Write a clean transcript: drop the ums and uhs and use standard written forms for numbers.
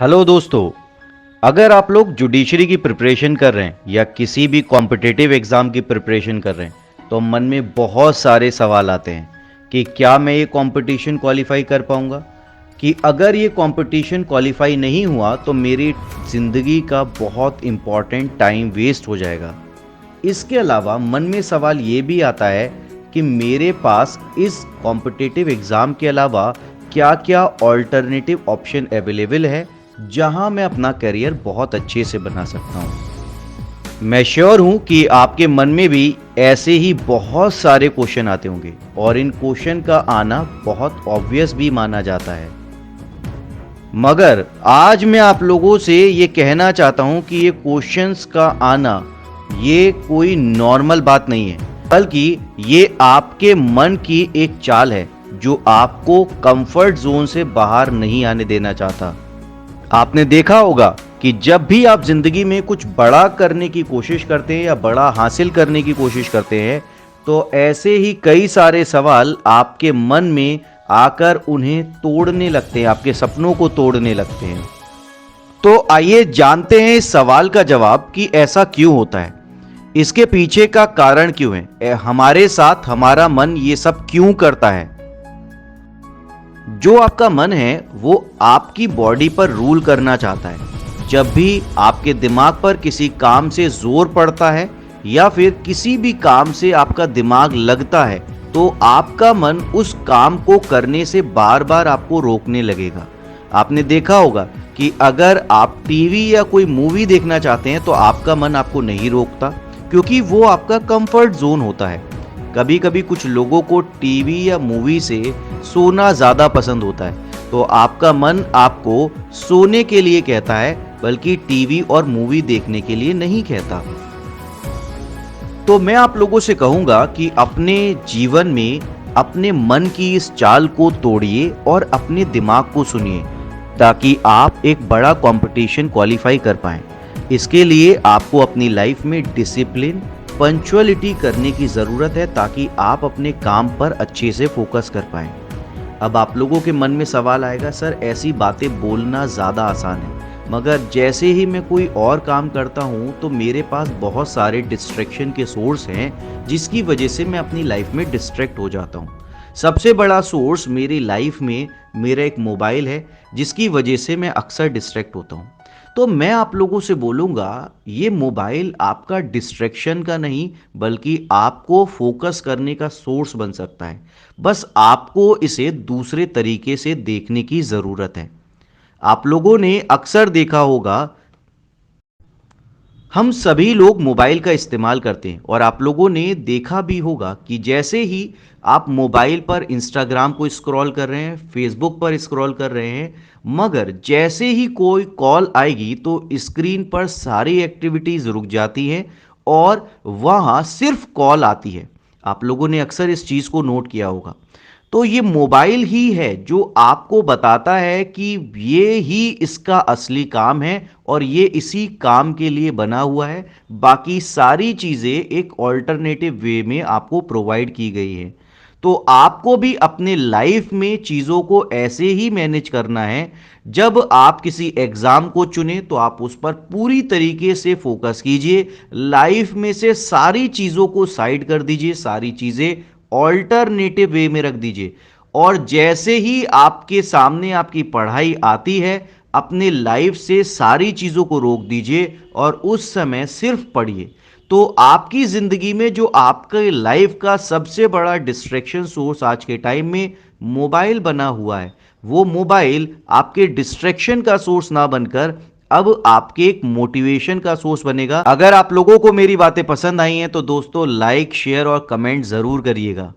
Hello दोस्तों। अगर आप लोग जुडिशरी की प्रिपरेशन कर रहे हैं या किसी भी कॉम्पिटिटिव एग्ज़ाम की प्रिपरेशन कर रहे हैं तो मन में बहुत सारे सवाल आते हैं कि क्या मैं ये कंपटीशन क्वालिफाई कर पाऊंगा, कि अगर ये कंपटीशन क्वालिफाई नहीं हुआ तो मेरी ज़िंदगी का बहुत इम्पॉर्टेंट टाइम वेस्ट हो जाएगा। इसके अलावा मन में सवाल ये भी आता है कि मेरे पास इस कॉम्पिटिटिव एग्ज़ाम के अलावा क्या क्या ऑल्टरनेटिव ऑप्शन अवेलेबल है जहां मैं अपना करियर बहुत अच्छे से बना सकता हूं। मैं श्योर हूं कि आपके मन में भी ऐसे ही बहुत सारे क्वेश्चन आते होंगे और इन क्वेश्चन का आना बहुत ऑब्वियस भी माना जाता है, मगर आज मैं आप लोगों से ये कहना चाहता हूं कि ये क्वेश्चंस का आना ये कोई नॉर्मल बात नहीं है, बल्कि ये आपके मन की एक चाल है जो आपको कंफर्ट जोन से बाहर नहीं आने देना चाहता। आपने देखा होगा कि जब भी आप जिंदगी में कुछ बड़ा करने की कोशिश करते हैं या बड़ा हासिल करने की कोशिश करते हैं तो ऐसे ही कई सारे सवाल आपके मन में आकर उन्हें तोड़ने लगते हैं, आपके सपनों को तोड़ने लगते हैं। तो आइए जानते हैं इस सवाल का जवाब कि ऐसा क्यों होता है, इसके पीछे का कारण क्यों है, हमारे साथ हमारा मन ये सब क्यों करता है। जो आपका मन है वो आपकी बॉडी पर रूल करना चाहता है। जब भी आपके दिमाग पर किसी काम से जोर पड़ता है या फिर किसी भी काम से आपका दिमाग लगता है तो आपका मन उस काम को करने से बार बार आपको रोकने लगेगा। आपने देखा होगा कि अगर आप टीवी या कोई मूवी देखना चाहते हैं तो आपका मन आपको नहीं रोकता, क्योंकि वो आपका कंफर्ट जोन होता है। कभी कभी कुछ लोगों को टीवी या मूवी से सोना ज़्यादा पसंद होता है तो आपका मन आपको सोने के लिए कहता है, बल्कि टीवी और मूवी देखने के लिए नहीं कहता। तो मैं आप लोगों से कहूँगा कि अपने जीवन में अपने मन की इस चाल को तोड़िए और अपने दिमाग को सुनिए ताकि आप एक बड़ा कंपटीशन क्वालिफाई कर पाएं। इसके लिए आपको अपनी लाइफ में डिसिप्लिन, पंक्चुअलिटी करने की ज़रूरत है ताकि आप अपने काम पर अच्छे से फोकस कर पाएं। अब आप लोगों के मन में सवाल आएगा, सर ऐसी बातें बोलना ज़्यादा आसान है, मगर जैसे ही मैं कोई और काम करता हूँ तो मेरे पास बहुत सारे डिस्ट्रैक्शन के सोर्स हैं जिसकी वजह से मैं अपनी लाइफ में डिस्ट्रैक्ट हो जाता हूँ। सबसे बड़ा सोर्स मेरी लाइफ में मेरा एक मोबाइल है जिसकी वजह से मैं अक्सर डिस्ट्रैक्ट होता हूँ। तो मैं आप लोगों से बोलूँगा ये मोबाइल आपका डिस्ट्रैक्शन का नहीं बल्कि आपको फोकस करने का सोर्स बन सकता है। बस आपको इसे दूसरे तरीके से देखने की ज़रूरत है। आप लोगों ने अक्सर देखा होगा, हम सभी लोग मोबाइल का इस्तेमाल करते हैं और आप लोगों ने देखा भी होगा कि जैसे ही आप मोबाइल पर इंस्टाग्राम को स्क्रॉल कर रहे हैं, फेसबुक पर स्क्रॉल कर रहे हैं, मगर जैसे ही कोई कॉल आएगी तो स्क्रीन पर सारी एक्टिविटीज़ रुक जाती हैं और वहाँ सिर्फ कॉल आती है। आप लोगों ने अक्सर इस चीज़ को नोट किया होगा। तो ये मोबाइल ही है जो आपको बताता है कि ये ही इसका असली काम है और ये इसी काम के लिए बना हुआ है। बाकी सारी चीज़ें एक ऑल्टरनेटिव वे में आपको प्रोवाइड की गई है। तो आपको भी अपने लाइफ में चीज़ों को ऐसे ही मैनेज करना है। जब आप किसी एग्ज़ाम को चुने तो आप उस पर पूरी तरीके से फोकस कीजिए, लाइफ में से सारी चीज़ों को साइड कर दीजिए, सारी चीज़ें ऑल्टरनेटिव वे में रख दीजिए और जैसे ही आपके सामने आपकी पढ़ाई आती है अपने लाइफ से सारी चीज़ों को रोक दीजिए और उस समय सिर्फ पढ़िए। तो आपकी ज़िंदगी में जो आपके लाइफ का सबसे बड़ा डिस्ट्रैक्शन सोर्स आज के टाइम में मोबाइल बना हुआ है, वो मोबाइल आपके डिस्ट्रैक्शन का सोर्स ना बनकर अब आपके एक मोटिवेशन का सोर्स बनेगा। अगर आप लोगों को मेरी बातें पसंद आई हैं तो दोस्तों लाइक, शेयर और कमेंट ज़रूर करिएगा।